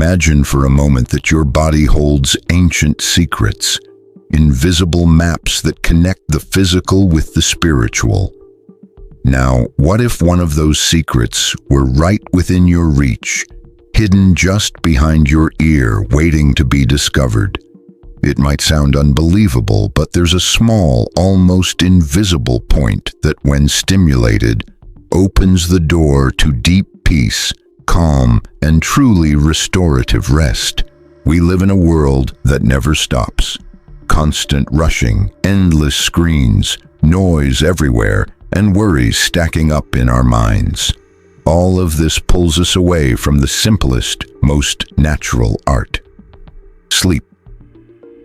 Imagine for a moment that your body holds ancient secrets, invisible maps that connect the physical with the spiritual. Now, what if one of those secrets were right within your reach, hidden just behind your ear, waiting to be discovered? It might sound unbelievable, but there's a small, almost invisible point that, when stimulated, opens the door to deep peace, calm, and truly restorative rest. We live in a world that never stops. Constant rushing, endless screens, noise everywhere, and worries stacking up in our minds. All of this pulls us away from the simplest, most natural art: sleep.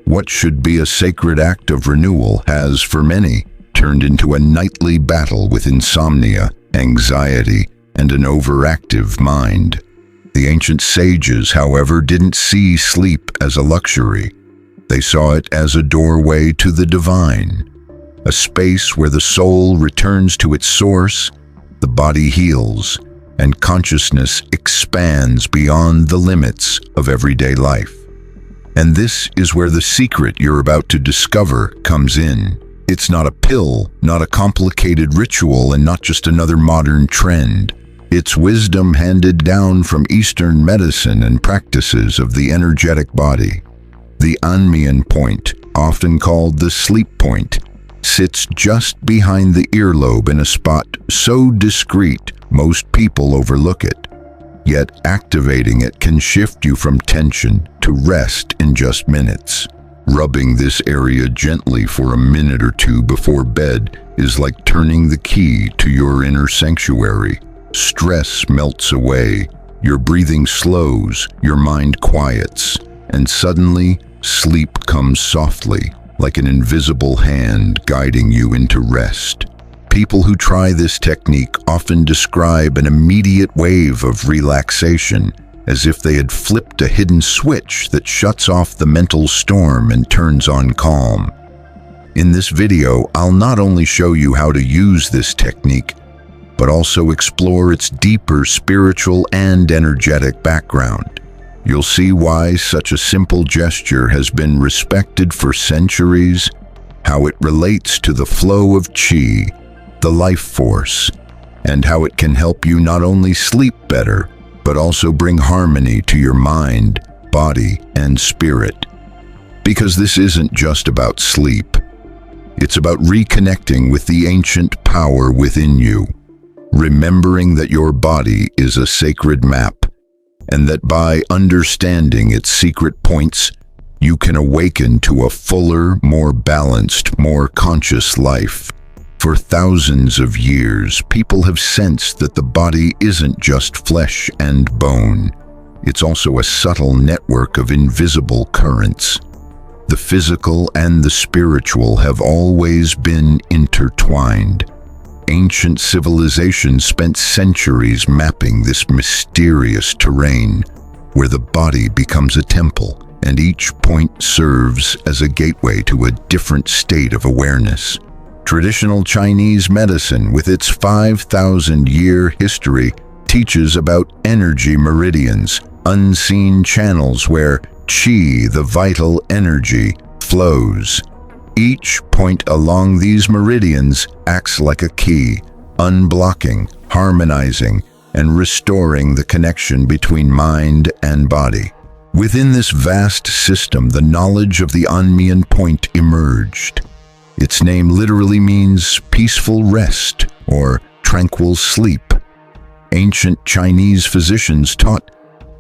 What should be a sacred act of renewal has, for many, turned into a nightly battle with insomnia, anxiety, and an overactive mind. The ancient sages, however, didn't see sleep as a luxury. They saw it as a doorway to the divine, a space where the soul returns to its source, the body heals, and consciousness expands beyond the limits of everyday life. And this is where the secret you're about to discover comes in. It's not a pill, not a complicated ritual, and not just another modern trend. It's wisdom handed down from Eastern medicine and practices of the energetic body. The An-Mian point, often called the sleep point, sits just behind the earlobe in a spot so discreet most people overlook it. Yet activating it can shift you from tension to rest in just minutes. Rubbing this area gently for a minute or two before bed is like turning the key to your inner sanctuary. Stress melts away, your breathing slows, your mind quiets, and suddenly sleep comes softly, like an invisible hand guiding you into rest. People who try this technique often describe an immediate wave of relaxation, as if they had flipped a hidden switch that shuts off the mental storm and turns on calm. In this video, I'll not only show you how to use this technique, but also explore its deeper spiritual and energetic background. You'll see why such a simple gesture has been respected for centuries, how it relates to the flow of qi, the life force, and how it can help you not only sleep better, but also bring harmony to your mind, body, and spirit. Because this isn't just about sleep. It's about reconnecting with the ancient power within you, remembering that your body is a sacred map, and that by understanding its secret points, you can awaken to a fuller, more balanced, more conscious life. For thousands of years, people have sensed that the body isn't just flesh and bone. It's also a subtle network of invisible currents. The physical and the spiritual have always been intertwined. Ancient civilizations spent centuries mapping this mysterious terrain, where the body becomes a temple, and each point serves as a gateway to a different state of awareness. Traditional Chinese medicine, with its 5,000-year history, teaches about energy meridians, unseen channels where qi, the vital energy, flows. Each point along these meridians acts like a key, unblocking, harmonizing, and restoring the connection between mind and body. Within this vast system, the knowledge of the An-Mian point emerged. Its name literally means peaceful rest or tranquil sleep. Ancient Chinese physicians taught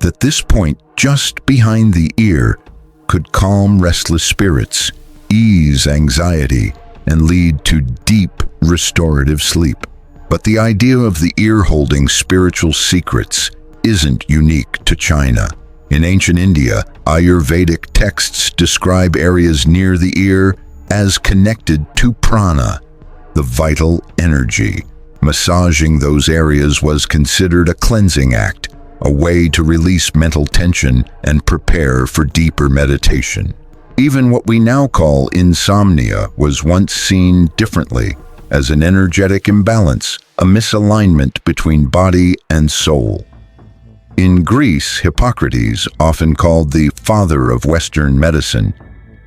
that this point just behind the ear could calm restless spirits, ease anxiety, and lead to deep restorative sleep. But the idea of the ear holding spiritual secrets isn't unique to China. In ancient India, Ayurvedic texts describe areas near the ear as connected to prana, the vital energy. Massaging those areas was considered a cleansing act, a way to release mental tension and prepare for deeper meditation. Even what we now call insomnia was once seen differently, as an energetic imbalance, a misalignment between body and soul. In Greece, Hippocrates, often called the father of Western medicine,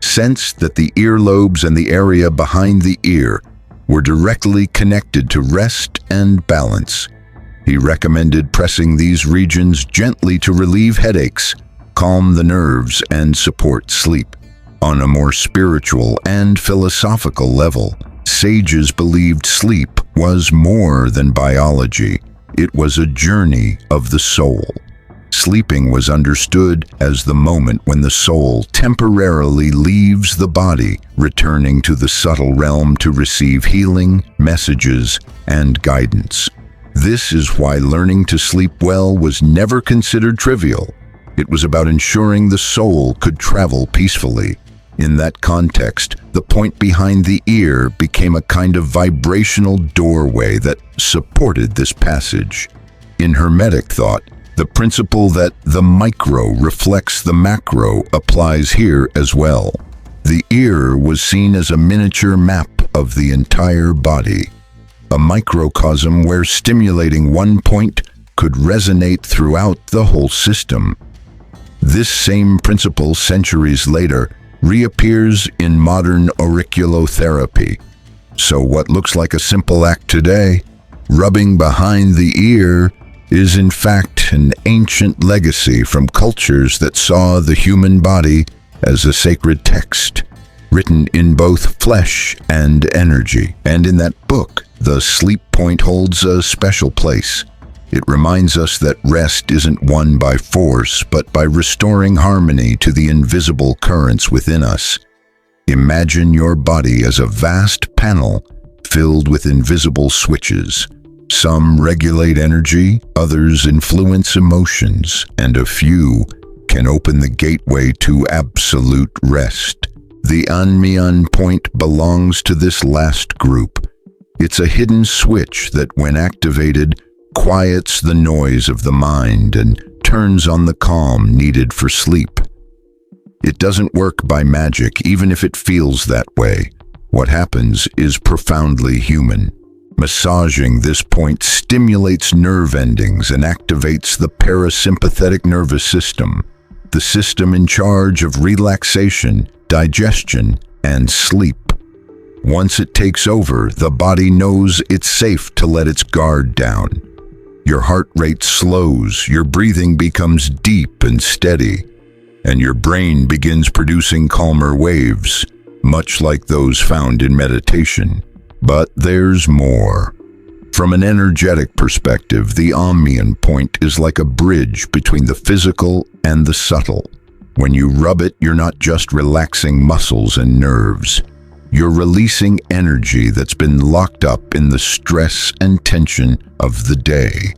sensed that the earlobes and the area behind the ear were directly connected to rest and balance. He recommended pressing these regions gently to relieve headaches, calm the nerves, and support sleep. On a more spiritual and philosophical level, sages believed sleep was more than biology. It was a journey of the soul. Sleeping was understood as the moment when the soul temporarily leaves the body, returning to the subtle realm to receive healing, messages, and guidance. This is why learning to sleep well was never considered trivial. It was about ensuring the soul could travel peacefully. In that context, the point behind the ear became a kind of vibrational doorway that supported this passage. In Hermetic thought, the principle that the micro reflects the macro applies here as well. The ear was seen as a miniature map of the entire body, a microcosm where stimulating one point could resonate throughout the whole system. This same principle, centuries later, reappears in modern auriculotherapy. So what looks like a simple act today, rubbing behind the ear, is in fact an ancient legacy from cultures that saw the human body as a sacred text, written in both flesh and energy. And in that book, the sleep point holds a special place. It reminds us that rest isn't won by force, but by restoring harmony to the invisible currents within us. Imagine your body as a vast panel filled with invisible switches. Some regulate energy, others influence emotions, and a few can open the gateway to absolute rest. The An-Mian point belongs to this last group. It's a hidden switch that, when activated, quiets the noise of the mind and turns on the calm needed for sleep. It doesn't work by magic, even if it feels that way. What happens is profoundly human. Massaging this point stimulates nerve endings and activates the parasympathetic nervous system, the system in charge of relaxation, digestion, and sleep. Once it takes over, the body knows it's safe to let its guard down. Your heart rate slows, your breathing becomes deep and steady, and your brain begins producing calmer waves, much like those found in meditation. But there's more. From an energetic perspective, the Anmian point is like a bridge between the physical and the subtle. When you rub it, you're not just relaxing muscles and nerves. You're releasing energy that's been locked up in the stress and tension of the day.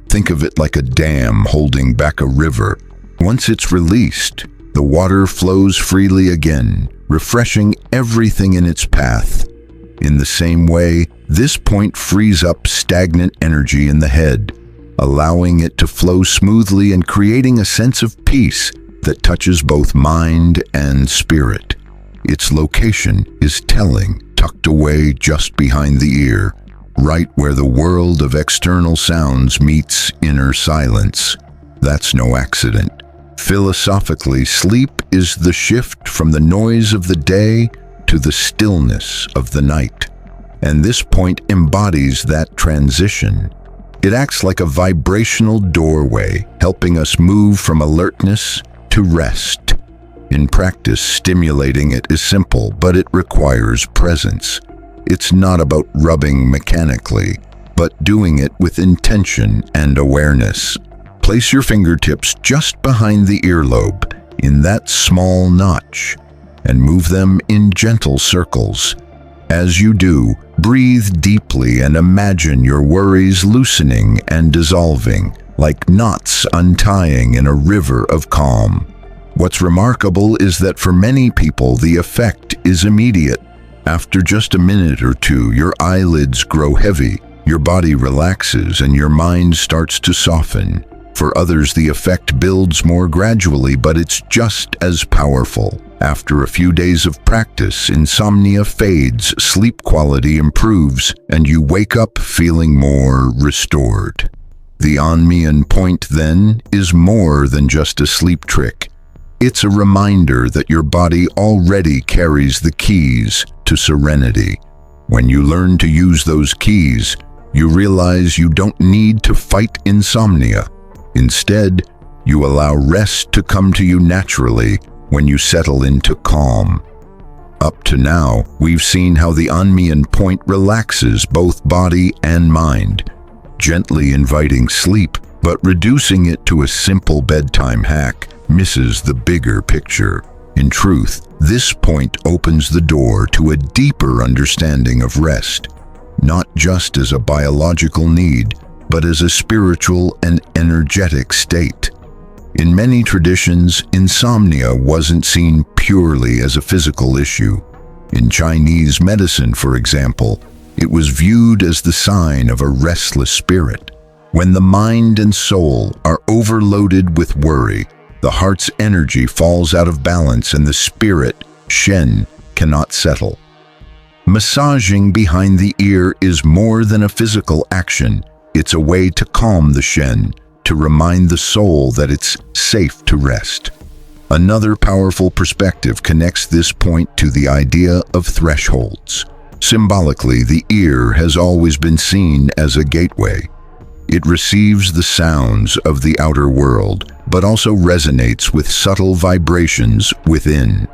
Think of it like a dam holding back a river. Once it's released, the water flows freely again, refreshing everything in its path. In the same way, this point frees up stagnant energy in the head, allowing it to flow smoothly and creating a sense of peace that touches both mind and spirit. Its location is telling, tucked away just behind the ear, right where the world of external sounds meets inner silence. That's no accident. Philosophically, sleep is the shift from the noise of the day to the stillness of the night. And this point embodies that transition. It acts like a vibrational doorway, helping us move from alertness to rest. In practice, stimulating it is simple, but it requires presence. It's not about rubbing mechanically, but doing it with intention and awareness. Place your fingertips just behind the earlobe, in that small notch, and move them in gentle circles. As you do, breathe deeply and imagine your worries loosening and dissolving, like knots untying in a river of calm. What's remarkable is that for many people, the effect is immediate. After just a minute or two, your eyelids grow heavy, your body relaxes, and your mind starts to soften. For others, the effect builds more gradually, but it's just as powerful. After a few days of practice, insomnia fades, sleep quality improves, and you wake up feeling more restored. The An-Mian point, then, is more than just a sleep trick. It's a reminder that your body already carries the keys to serenity. When you learn to use those keys, you realize you don't need to fight insomnia. Instead, you allow rest to come to you naturally when you settle into calm. Up to now, we've seen how the An-Mian point relaxes both body and mind, gently inviting sleep, but reducing it to a simple bedtime hack misses the bigger picture. In truth, this point opens the door to a deeper understanding of rest, not just as a biological need, but as a spiritual and energetic state. In many traditions, insomnia wasn't seen purely as a physical issue. In Chinese medicine, for example, it was viewed as the sign of a restless spirit. When the mind and soul are overloaded with worry, the heart's energy falls out of balance and the spirit, Shen, cannot settle. Massaging behind the ear is more than a physical action. It's a way to calm the Shen, to remind the soul that it's safe to rest. Another powerful perspective connects this point to the idea of thresholds. Symbolically, the ear has always been seen as a gateway. It receives the sounds of the outer world, but also resonates with subtle vibrations within.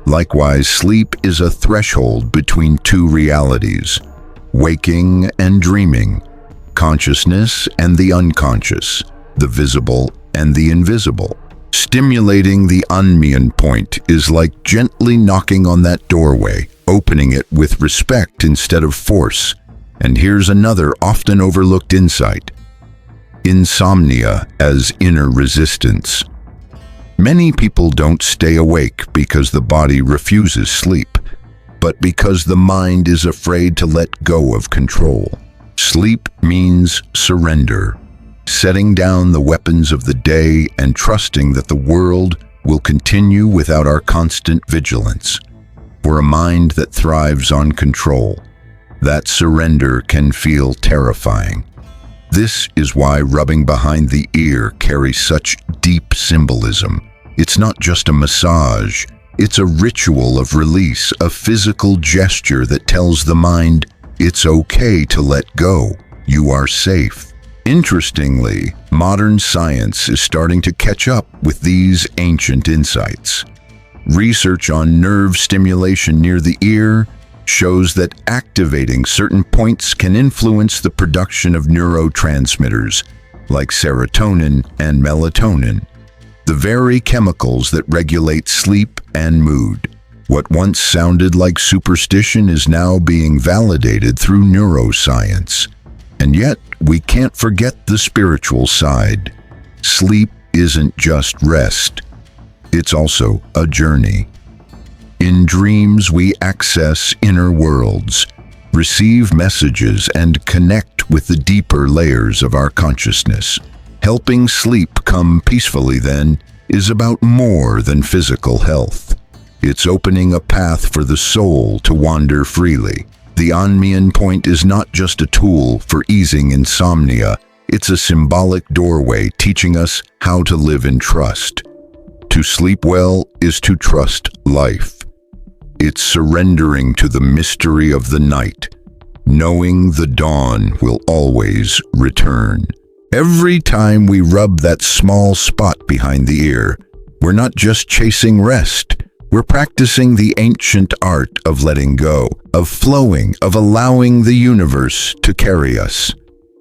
Likewise, sleep is a threshold between two realities, waking and dreaming, consciousness and the unconscious, the visible and the invisible. Stimulating the An-Mian point is like gently knocking on that doorway, opening it with respect instead of force. And here's another often overlooked insight: insomnia as inner resistance. Many people don't stay awake because the body refuses sleep, but because the mind is afraid to let go of control. Sleep means surrender, setting down the weapons of the day and trusting that the world will continue without our constant vigilance. For a mind that thrives on control, that surrender can feel terrifying. This is why rubbing behind the ear carries such deep symbolism. It's not just a massage, it's a ritual of release, a physical gesture that tells the mind, it's okay to let go, you are safe. Interestingly, modern science is starting to catch up with these ancient insights. Research on nerve stimulation near the ear shows that activating certain points can influence the production of neurotransmitters like serotonin and melatonin, the very chemicals that regulate sleep and mood. What once sounded like superstition is now being validated through neuroscience. And yet, we can't forget the spiritual side. Sleep isn't just rest. It's also a journey. In dreams, we access inner worlds, receive messages, and connect with the deeper layers of our consciousness. Helping sleep come peacefully, then, is about more than physical health. It's opening a path for the soul to wander freely. The An-Mian point is not just a tool for easing insomnia, it's a symbolic doorway teaching us how to live in trust. To sleep well is to trust life. It's surrendering to the mystery of the night, knowing the dawn will always return. Every time we rub that small spot behind the ear, we're not just chasing rest, we're practicing the ancient art of letting go, of flowing, of allowing the universe to carry us.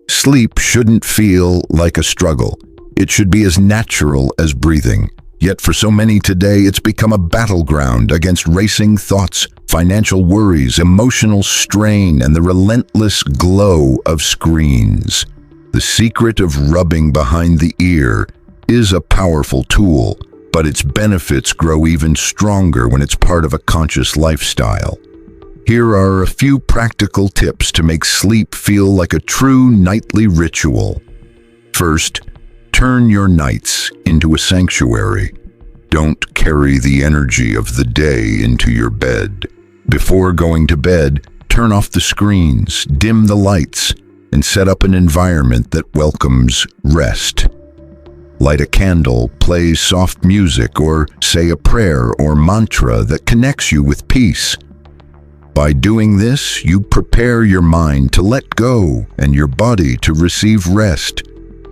Sleep shouldn't feel like a struggle. It should be as natural as breathing. Yet for so many today, it's become a battleground against racing thoughts, financial worries, emotional strain, and the relentless glow of screens. The secret of rubbing behind the ear is a powerful tool, but its benefits grow even stronger when it's part of a conscious lifestyle. Here are a few practical tips to make sleep feel like a true nightly ritual. First, turn your nights into a sanctuary. Don't carry the energy of the day into your bed. Before going to bed, turn off the screens, dim the lights, and set up an environment that welcomes rest. Light a candle, play soft music, or say a prayer or mantra that connects you with peace. By doing this, you prepare your mind to let go and your body to receive rest,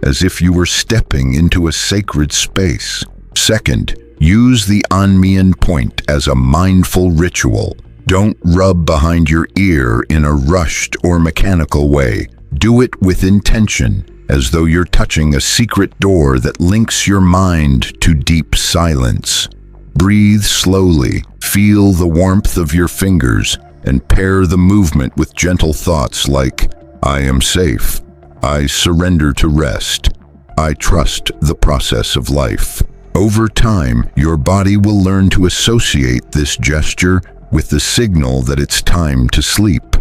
as if you were stepping into a sacred space. Second, use the An-Mian point as a mindful ritual. Don't rub behind your ear in a rushed or mechanical way. Do it with intention, as though you're touching a secret door that links your mind to deep silence. Breathe slowly, feel the warmth of your fingers, and pair the movement with gentle thoughts like, "I am safe. I surrender to rest. I trust the process of life." Over time, your body will learn to associate this gesture with the signal that it's time to sleep.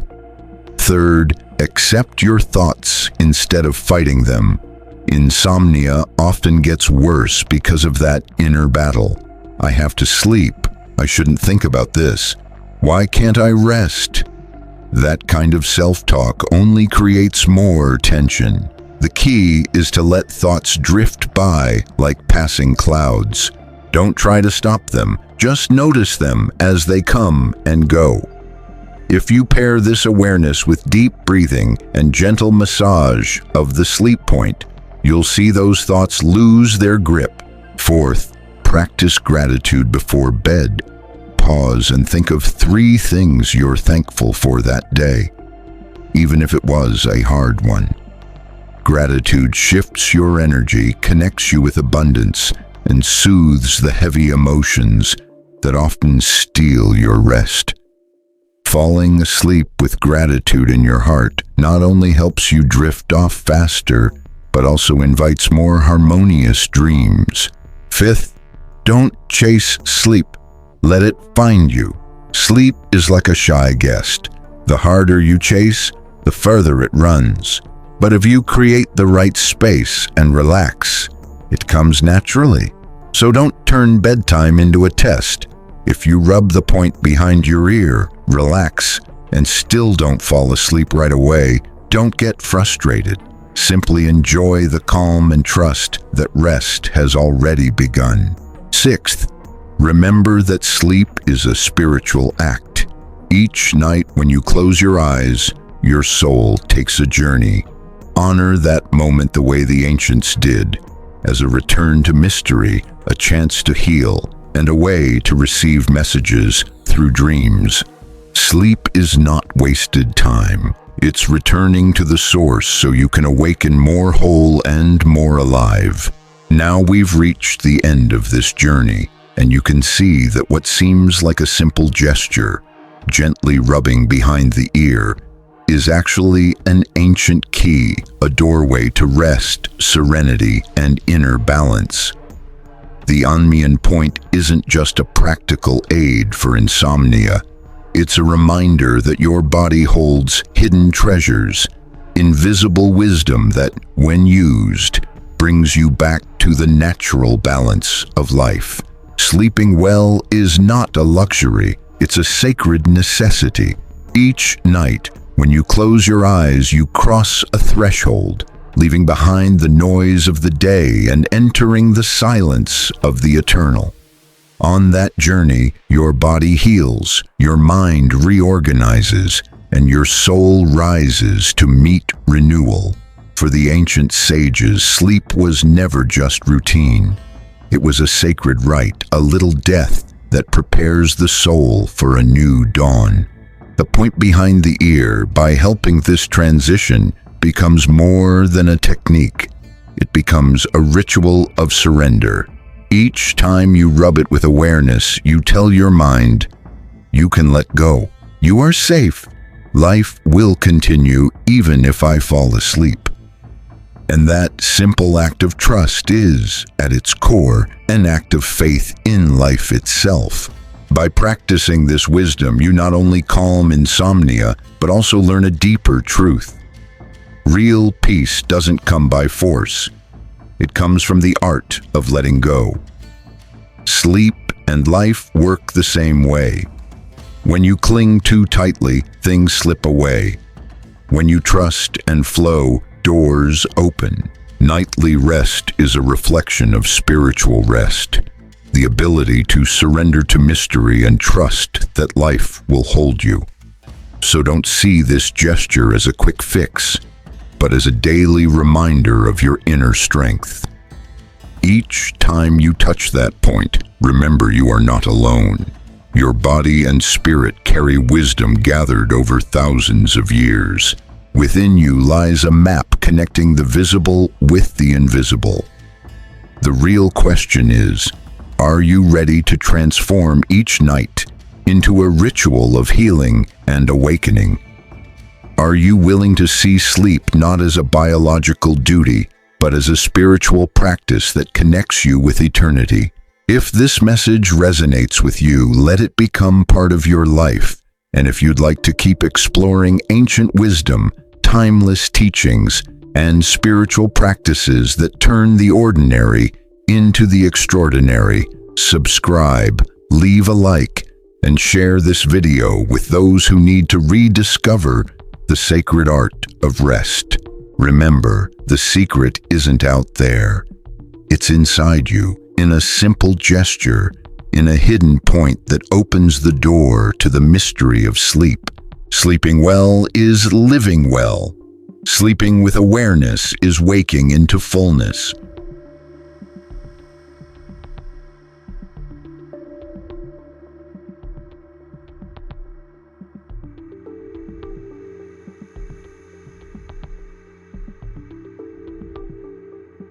Third, accept your thoughts instead of fighting them. Insomnia often gets worse because of that inner battle. I have to sleep. I shouldn't think about this. Why can't I rest? That kind of self-talk only creates more tension. The key is to let thoughts drift by like passing clouds. Don't try to stop them. Just notice them as they come and go. If you pair this awareness with deep breathing and gentle massage of the sleep point, you'll see those thoughts lose their grip. Fourth, practice gratitude before bed. Pause and think of 3 things you're thankful for that day, even if it was a hard one. Gratitude shifts your energy, connects you with abundance, and soothes the heavy emotions that often steal your rest. Falling asleep with gratitude in your heart not only helps you drift off faster, but also invites more harmonious dreams. Fifth, don't chase sleep. Let it find you. Sleep is like a shy guest. The harder you chase, the further it runs. But if you create the right space and relax, it comes naturally. So don't turn bedtime into a test. If you rub the point behind your ear, relax, and still don't fall asleep right away, don't get frustrated. Simply enjoy the calm and trust that rest has already begun. Sixth, remember that sleep is a spiritual act. Each night when you close your eyes, your soul takes a journey. Honor that moment the way the ancients did, as a return to mystery, a chance to heal, and a way to receive messages through dreams. Sleep is not wasted time. It's returning to the source so you can awaken more whole and more alive. Now we've reached the end of this journey, and you can see that what seems like a simple gesture, gently rubbing behind the ear, is actually an ancient key, a doorway to rest, serenity, and inner balance. The An-Mian point isn't just a practical aid for insomnia. It's a reminder that your body holds hidden treasures, invisible wisdom that, when used, brings you back to the natural balance of life. Sleeping well is not a luxury, it's a sacred necessity. Each night, when you close your eyes, you cross a threshold, leaving behind the noise of the day and entering the silence of the eternal. On that journey, your body heals, your mind reorganizes, and your soul rises to meet renewal. For the ancient sages, sleep was never just routine. It was a sacred rite, a little death that prepares the soul for a new dawn. The point behind the ear, by helping this transition, becomes more than a technique. It becomes a ritual of surrender. Each time you rub it with awareness, you tell your mind, you can let go. You are safe. Life will continue even if I fall asleep. And that simple act of trust is, at its core, an act of faith in life itself. By practicing this wisdom, you not only calm insomnia, but also learn a deeper truth. Real peace doesn't come by force. It comes from the art of letting go. Sleep and life work the same way. When you cling too tightly, things slip away. When you trust and flow, doors open. Nightly rest is a reflection of spiritual rest, the ability to surrender to mystery and trust that life will hold you. So don't see this gesture as a quick fix, but as a daily reminder of your inner strength. Each time you touch that point, remember you are not alone. Your body and spirit carry wisdom gathered over thousands of years. Within you lies a map connecting the visible with the invisible. The real question is, are you ready to transform each night into a ritual of healing and awakening? Are you willing to see sleep not as a biological duty, but as a spiritual practice that connects you with eternity? If this message resonates with you, let it become part of your life. And if you'd like to keep exploring ancient wisdom, timeless teachings, and spiritual practices that turn the ordinary into the extraordinary, subscribe, leave a like, and share this video with those who need to rediscover the sacred art of rest. Remember, the secret isn't out there. It's inside you, in a simple gesture, in a hidden point that opens the door to the mystery of sleep. Sleeping well is living well. Sleeping with awareness is waking into fullness.